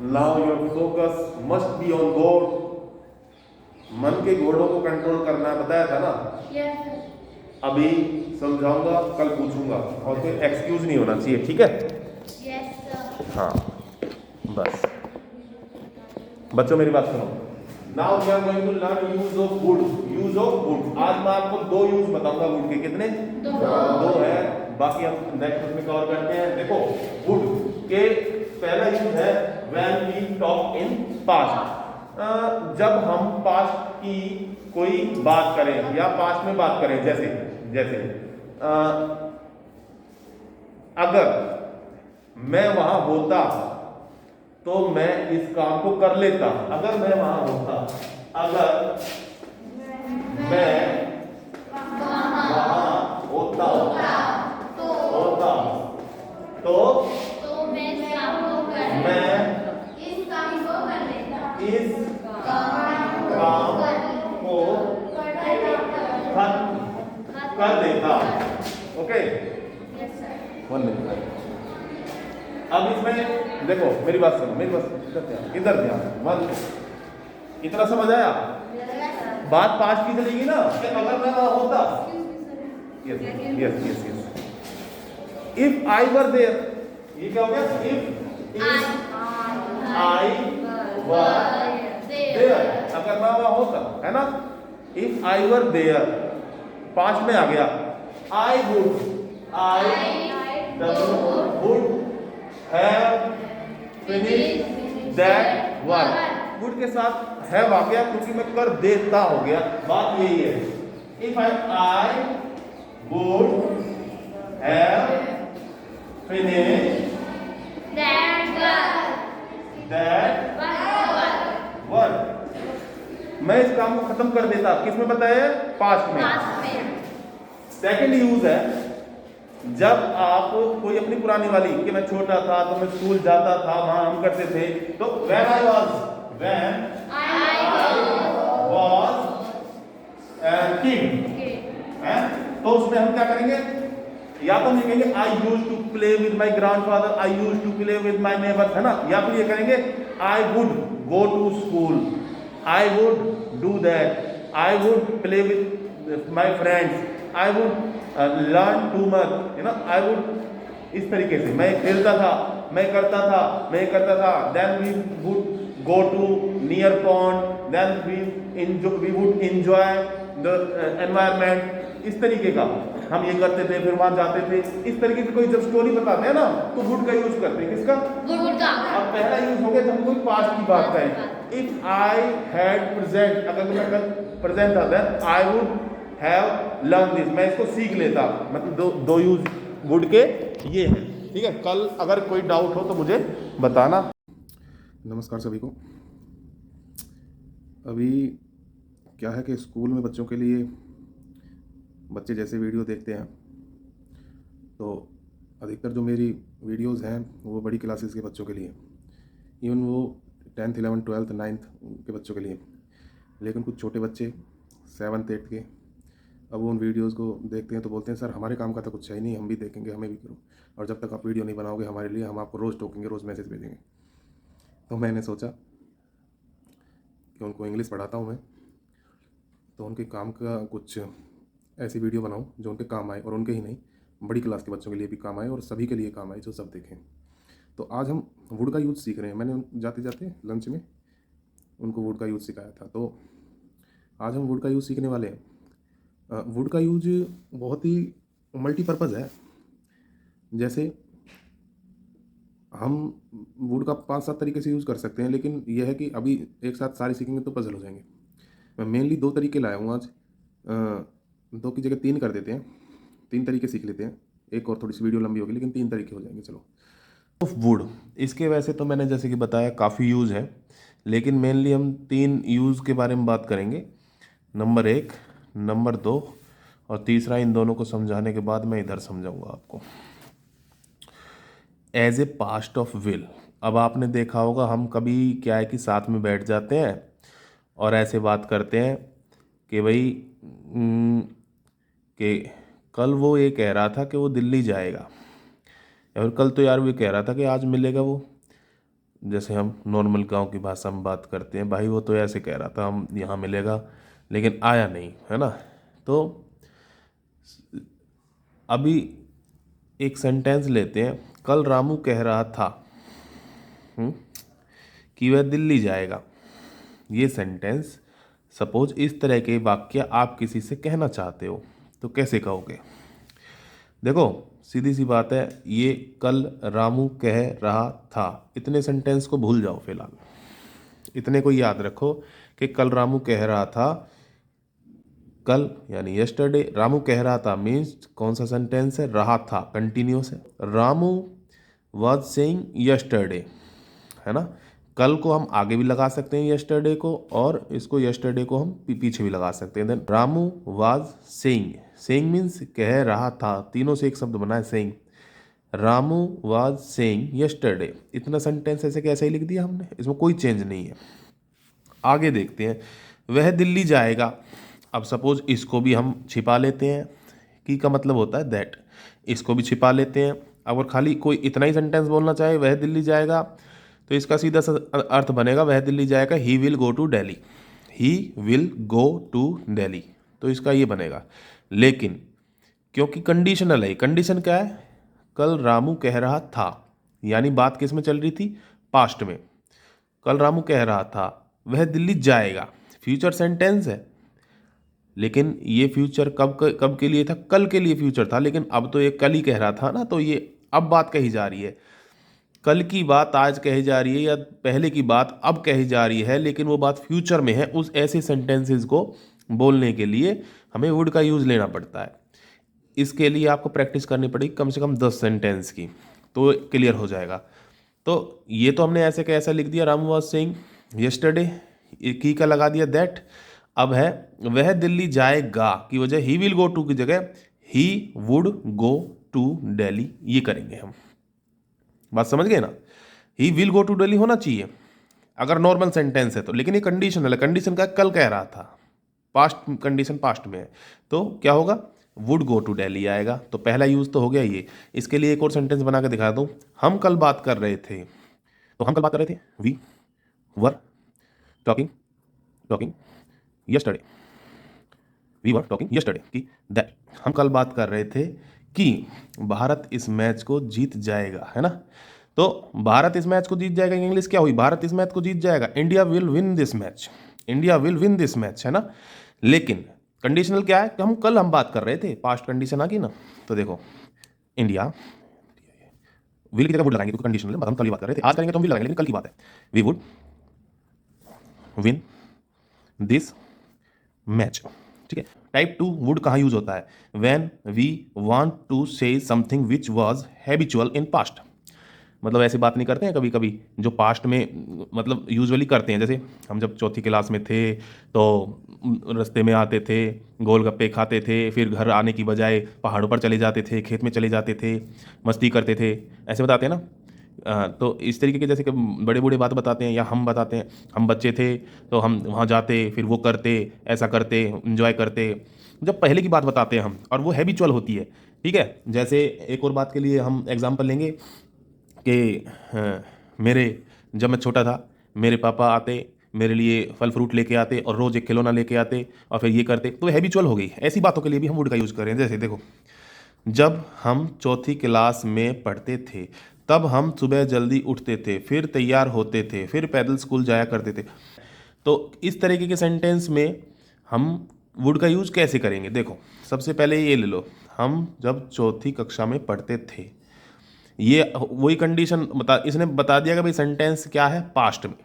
Now your focus must be on God. मन के घोड़ों को कंट्रोल करना है, बताया था ना। yes अभी समझाऊंगा, कल पूछूंगा, और फिर एक्सक्यूज नहीं होना चाहिए, ठीक है। yes sir हाँ बस बच्चों मेरी बात सुनो। Now we are going to learn use of wood. Use of wood, आज मैं आपको 2 यूज बताऊंगा वुड के। कितने? दो है, बाकी हम नेक्स्ट उसमें कवर करते हैं। देखो वुड के पहला यूज है when we talk in past. जब हम पास्ट की कोई बात करें या पास्ट में बात करें, जैसे जैसे अगर मैं वहां होता तो मैं इस काम को कर लेता। अगर मैं वहां होता, अगर मैं वहां होता होता तो मैं इस काम को कर मैं इस काम को कर लेता इस काम को खत्म कर देता। Okay, yes sir 1 minute. अब इसमें देखो मेरी बात सुनो, मेरी बात सुनो, इधर ध्यान वन। इतना समझ आया? बात पास्ट की चलेगी ना कि अगर मैं वहां होता। Yes yes yes yes. If I were there, ये क्या हो गया? इफ आई वर देयर, अगर मैं वहां होता, है ना। If I were there past में आ गया। आई would have finished that work. Would के साथ हैव आ गया क्योंकि मैं कर देता हो गया। बात यही है। If I would have finished that work, मैं इस काम को खत्म कर देता। किसमें बताया? पास्ट में। सेकंड यूज है जब आप कोई अपनी पुरानी वाली कि मैं छोटा था तो मैं स्कूल जाता था, वहां हम करते थे, तो when I was kid, है? तो उसमें हम क्या करेंगे? या तो हम ये कहेंगे I used to play with my grandfather, I used to play with my neighbors, है ना। या फिर ये करेंगे I would go to school, I would do that, I would play with my friends, I would learn too much, you know, I would। इस तरीके से मैं खेलता था, मैं करता था, मैं करता था। then we would go to near pond, then we would enjoy the environment। इस तरीके का हम ये करते थे, फिर वहां जाते थे। इस तरीके की कोई जब स्टोरी बताते हैं ना तो वुड का यूज करते हैं। किसका? अब पहला यूज हो गया जब कोई पास्ट की बात करें। इफ आई हैड प्रेजेंट, अगर प्रेजेंट था then I would have learn this, मैं इसको सीख लेता। मतलब दो यूज वुड के ये हैं, ठीक है। कल अगर कोई डाउट हो तो मुझे बताना। नमस्कार सभी को। अभी क्या है कि स्कूल में बच्चों के लिए बच्चे जैसे वीडियो देखते हैं तो अधिकतर जो मेरी वीडियोस हैं वो बड़ी क्लासेस के बच्चों के लिए, इवन वो 10th 11th 12th 9th के बच्चों के लिए। लेकिन कुछ छोटे बच्चे 7th 8th के, अब वो उन वीडियोस को देखते हैं तो बोलते हैं सर हमारे काम का तो कुछ है ही नहीं, हम भी देखेंगे, हमें भी करो, और जब तक आप वीडियो नहीं बनाओगे हमारे लिए, हम आपको रोज़ टोकेंगे, रोज़ मैसेज भेजेंगे। तो मैंने सोचा कि उनको इंग्लिश पढ़ाता हूँ मैं, तो उनके काम का कुछ ऐसी वीडियो बनाऊँ जो उनके काम आए, और उनके ही नहीं बड़ी क्लास के बच्चों के लिए भी काम आए और सभी के लिए काम आए, जो सब देखें। तो आज हम वुड का यूज़ सीख रहे हैं। मैंने जाते जाते लंच में उनको वुड का यूज़ सिखाया था, तो आज हम वुड का यूज़ सीखने वाले हैं। वुड का यूज बहुत ही मल्टीपर्पज़ है। जैसे हम वुड का 5-7 तरीके से यूज़ कर सकते हैं, लेकिन यह है कि अभी एक साथ सारे सीखेंगे तो पजल हो जाएंगे। मैं मेनली 2 तरीके लाया हूँ आज। 2 की जगह 3 कर देते हैं, 3 तरीके सीख लेते हैं। एक और थोड़ी सी वीडियो लंबी होगी लेकिन 3 तरीके हो जाएंगे। चलो। ऑफ वुड, इसके वैसे तो मैंने जैसे कि बताया काफ़ी यूज़ है, लेकिन मेनली हम 3 यूज़ के बारे में बात करेंगे। नंबर 1, नंबर 2 और तीसरा। इन दोनों को समझाने के बाद मैं इधर समझाऊंगा आपको। As a past of will. अब आपने देखा होगा हम कभी क्या है कि साथ में बैठ जाते हैं और ऐसे बात करते हैं कि भाई कि कल वो ये कह रहा था कि वो दिल्ली जाएगा, और कल तो यार वो कह रहा था कि आज मिलेगा वो। जैसे हम नॉर्मल गांव की भाषा में बात करते हैं, भाई वो तो ऐसे कह रहा था हम यहाँ मिलेगा लेकिन आया नहीं, है ना। तो अभी एक सेंटेंस लेते हैं, कल रामू कह रहा था कि वह दिल्ली जाएगा। ये सेंटेंस सपोज इस तरह के वाक्य आप किसी से कहना चाहते हो तो कैसे कहोगे? देखो सीधी सी बात है, ये कल रामू कह रहा था, इतने सेंटेंस को भूल जाओ फिलहाल, इतने को याद रखो कि कल रामू कह रहा था, कल यानी यस्टरडे, रामू कह रहा था मीन्स कौन सा सेंटेंस है? रहा था, कंटिन्यूस है। रामू वॉज सेइंग यस्टरडे, है ना। कल को हम आगे भी लगा सकते हैं यस्टरडे को, और इसको यस्टरडे को हम पीछे भी लगा सकते हैं। Then Ramu was saying, saying means कह रहा था, तीनों से एक शब्द बना है saying. Ramu was saying yesterday, इतना सेंटेंस ऐसे कैसे ही लिख दिया हमने, इसमें कोई चेंज नहीं है। आगे देखते हैं, वह दिल्ली जाएगा। अब सपोज इसको भी हम छिपा लेते हैं, की का मतलब होता है दैट, इसको भी छिपा लेते हैं। अगर खाली कोई इतना ही सेंटेंस बोलना चाहे वह दिल्ली जाएगा, तो इसका सीधा सा अर्थ बनेगा वह दिल्ली जाएगा, he will go to Delhi, he will go to Delhi, तो इसका ये बनेगा। लेकिन क्योंकि कंडीशनल है, कंडीशन क्या है? कल रामू कह रहा था, यानी बात किस में चल रही थी? पास्ट में। कल रामू कह रहा था वह दिल्ली जाएगा, फ्यूचर सेंटेंस है, लेकिन ये फ्यूचर कब के लिए था? कल के लिए फ्यूचर था, लेकिन अब तो ये कल ही कह रहा था ना, तो ये अब बात कही जा रही है। कल की बात आज कही जा रही है या पहले की बात अब कही जा रही है, लेकिन वो बात फ्यूचर में है। उस ऐसे सेंटेंसेस को बोलने के लिए हमें वुड का यूज़ लेना पड़ता है। इसके लिए आपको प्रैक्टिस करनी पड़ेगी कम से कम 10 सेंटेंस की, तो क्लियर हो जाएगा। तो ये तो हमने ऐसे कैसा लिख दिया, रामू वाज सेइंग यस्टरडे, की का लगा दिया दैट। अब है वह दिल्ली जाएगा की वजह ही विल गो टू की जगह he would go to Delhi, ये करेंगे हम। बात समझ गए ना? He will go to Delhi होना चाहिए अगर नॉर्मल सेंटेंस है तो, लेकिन ये कंडीशनल है। कंडीशन का कल कह रहा था, पास्ट कंडीशन पास्ट में है, तो क्या होगा? वुड गो टू दिल्ली आएगा। तो पहला यूज तो हो गया ये। इसके लिए एक और सेंटेंस बना के दिखा दूं, हम कल बात कर रहे थे, तो हम कल बात कर रहे थे, we were talking yesterday, we were talking yesterday कि दैट, हम कल बात कर रहे थे कि भारत इस मैच को जीत जाएगा, है ना। तो भारत इस मैच को जीत जाएगा, इंग्लिश क्या हुई? भारत इस मैच को जीत जाएगा, India will win this match, India will win this match, है ना। लेकिन कंडीशनल क्या है कि हम बात कर रहे थे, पास्ट कंडीशन आ गई ना। तो देखो इंडिया, विल की जगह वुड लगाएंगे क्योंकि कंडीशनल है, हम कल ही बात कर रहे थे, आज करेंगे तो हम विल लगाएंगे, लेकिन कल की बात है। We would win this match, ठीक है। टाइप 2 वुड कहाँ यूज होता है? When we want to say something which was habitual in past, मतलब ऐसी बात नहीं करते हैं कभी कभी जो पास्ट में मतलब यूजुअली करते हैं। जैसे हम जब चौथी क्लास में थे तो रास्ते में आते थे, गोलगप्पे खाते थे, फिर घर आने की बजाय पहाड़ों पर चले जाते थे, खेत में चले जाते थे, मस्ती करते थे, ऐसे बताते हैं ना। तो इस तरीके के जैसे कि बड़े बूढ़े बात बताते हैं या हम बताते हैं, हम बच्चे थे तो हम वहाँ जाते, फिर वो करते, ऐसा करते, इंजॉय करते, जब पहले की बात बताते हैं हम, और वो हैबिचुअल होती है, ठीक है। जैसे एक और बात के लिए हम एग्जांपल लेंगे कि मेरे जब मैं छोटा था मेरे पापा आते, मेरे लिए फल फ्रूट लेके आते और रोज़ एक खिलौना लेके आते और फिर ये करते, तो हैबिचुअल हो गई। ऐसी बातों के लिए भी हम वुड का यूज़ करें। जैसे देखो, जब हम चौथी क्लास में पढ़ते थे तब हम सुबह जल्दी उठते थे, फिर तैयार होते थे, फिर पैदल स्कूल जाया करते थे। तो इस तरीके के सेंटेंस में हम वुड का यूज़ कैसे करेंगे? देखो सबसे पहले ये ले लो, हम जब चौथी कक्षा में पढ़ते थे, ये वही कंडीशन इसने बता दिया कि भाई सेंटेंस क्या है? पास्ट में,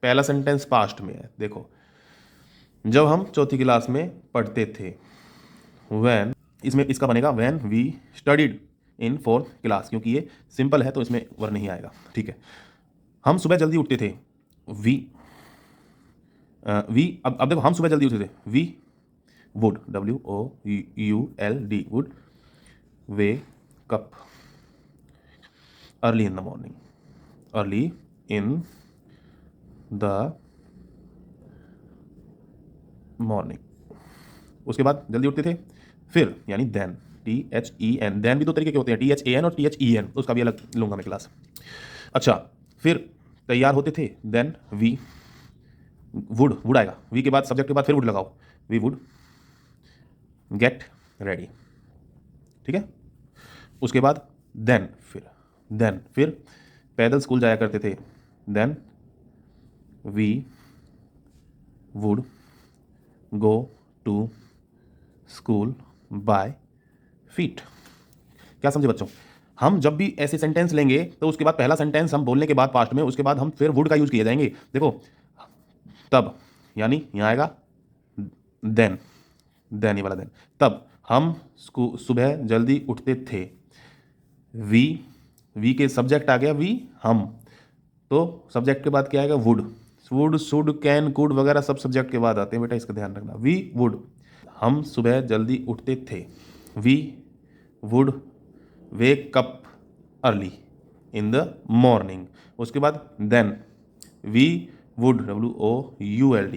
पहला सेंटेंस पास्ट में है। देखो जब हम चौथी क्लास में पढ़ते थे, व्हेन, इसमें इसका बनेगा when we studied in 4th class, क्योंकि ये सिंपल है तो इसमें वर नहीं आएगा, ठीक है। हम सुबह जल्दी उठते थे, वी अब देखो हम सुबह जल्दी उठते थे, we would, WOULD would wake up early in the morning, early in the morning. उसके बाद जल्दी उठते थे, फिर यानी देन, THEN, देन भी दो तरीके के होते हैं, THAN और THEN, उसका भी अलग लूंगा मैं क्लास। अच्छा, फिर तैयार होते थे, देन वी वुड आएगा, वी के बाद सब्जेक्ट के बाद फिर वुड लगाओ, वी वुड गेट रेडी, ठीक है। उसके बाद देन फिर पैदल स्कूल जाया करते थे, then we would go to school by feet. क्या समझे बच्चों? हम जब भी ऐसे सेंटेंस लेंगे तो उसके बाद पहला सेंटेंस हम बोलने के बाद पास्ट में, उसके बाद हम फिर वुड का यूज किए जाएंगे। देखो तब, यानी यहाँ आएगा देन ये वाला देन। तब हम सुबह जल्दी उठते थे, वी के सब्जेक्ट आ गया वी, हम, तो सब्जेक्ट के बाद क्या आएगा? वुड, शुड, कैन, कुड वगैरह सब सब्जेक्ट के बाद आते हैं बेटा, इसका ध्यान रखना। वी वुड, हम सुबह जल्दी उठते थे, we would wake up early in the morning. उसके बाद then we would WOULD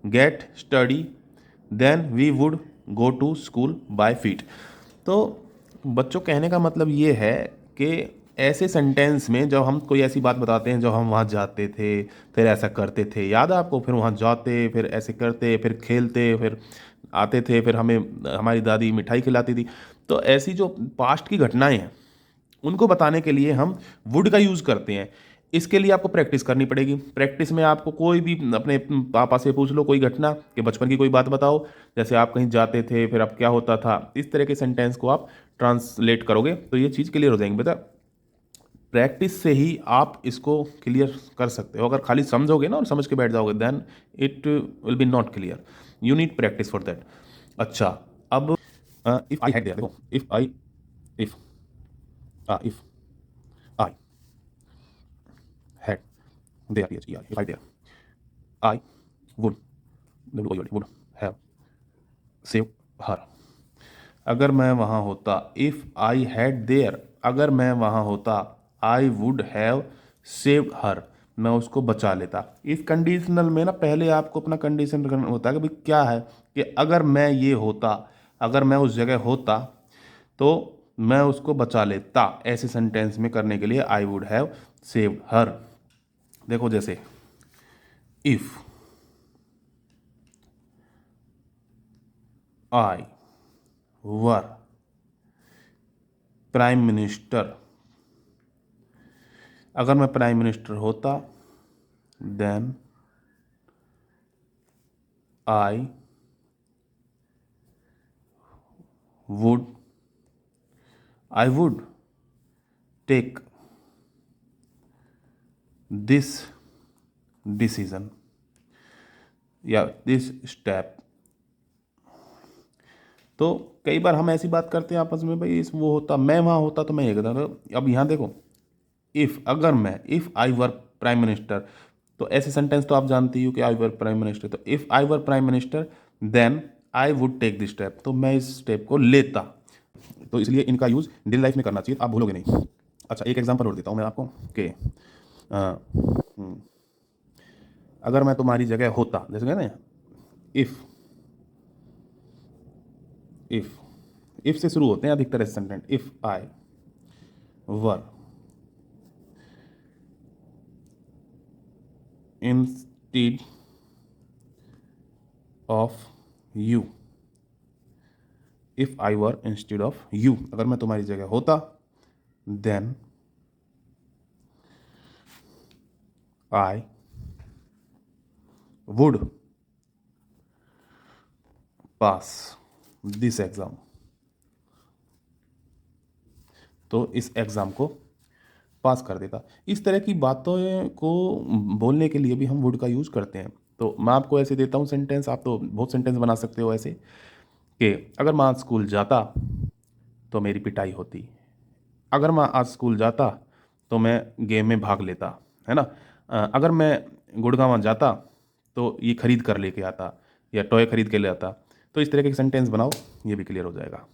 get study, then we would go to school by feet. तो बच्चों कहने का मतलब ये है कि ऐसे सेंटेंस में जब हम कोई ऐसी बात बताते हैं, जब हम वहाँ जाते थे फिर ऐसा करते थे, याद है आपको? फिर वहाँ जाते, फिर ऐसे करते, फिर खेलते, फिर आते थे, फिर हमें हमारी दादी मिठाई खिलाती थी। तो ऐसी जो पास्ट की घटनाएं हैं उनको बताने के लिए हम वुड का यूज़ करते हैं। इसके लिए आपको प्रैक्टिस करनी पड़ेगी। प्रैक्टिस में आपको कोई भी अपने पापा से पूछ लो कोई घटना कि बचपन की कोई बात बताओ, जैसे आप कहीं जाते थे फिर अब क्या होता था, इस तरह के सेंटेंस को आप ट्रांसलेट करोगे तो ये चीज़ क्लियर हो जाएंगी बेटा। प्रैक्टिस से ही आप इसको क्लियर कर सकते हो। अगर खाली समझोगे ना और समझ के बैठ जाओगे then it will be not clear, you need practice for that. अच्छा, अब इफ आई हैड देयर, देखो if I had there, if I there, I would have saved her। अगर मैं वहाँ होता, if I had there, अगर मैं वहाँ होता, I would have saved her, मैं उसको बचा लेता। इस कंडीशनल में ना पहले आपको अपना कंडीशन करना होता है कि भाई क्या है कि अगर मैं ये होता, अगर मैं उस जगह होता तो मैं उसको बचा लेता। ऐसे सेंटेंस में करने के लिए I would have saved her. देखो जैसे if I were prime minister, अगर मैं प्राइम मिनिस्टर होता then I would take this decision या दिस स्टेप। तो कई बार हम ऐसी बात करते हैं आपस में, भाई इस वो होता, मैं वहाँ होता तो मैं ये करता। अब यहाँ देखो इफ़, अगर मैं, if I were prime minister, तो ऐसे सेंटेंस तो आप जानती हो कि आई वर प्राइम मिनिस्टर, तो if I were prime minister then I would take this step, तो मैं इस स्टेप को लेता। तो इसलिए इनका यूज़ डेली लाइफ में करना चाहिए, आप भूलोगे नहीं। अच्छा, एक एग्जांपल और देता हूँ मैं आपको कि अगर मैं तुम्हारी जगह होता, जैसे कहते हैं इफ से शुरू होते हैं अधिकतर ऐसे sentence. If I were instead of you, if I were instead of you, अगर मैं तुम्हारी जगह होता then I would pass this exam, तो इस एग्ज़ाम को पास कर देता। इस तरह की बातों को बोलने के लिए भी हम वुड का यूज़ करते हैं। तो मैं आपको ऐसे देता हूँ सेंटेंस, आप तो बहुत सेंटेंस बना सकते हो ऐसे कि अगर मैं आज स्कूल जाता तो मेरी पिटाई होती, अगर मैं आज स्कूल जाता तो मैं गेम में भाग लेता, है ना। अगर मैं गुड़गांव जाता तो ये खरीद कर लेके आता या टॉय खरीद के ले आता। तो इस तरह के सेंटेंस बनाओ, ये भी क्लियर हो जाएगा।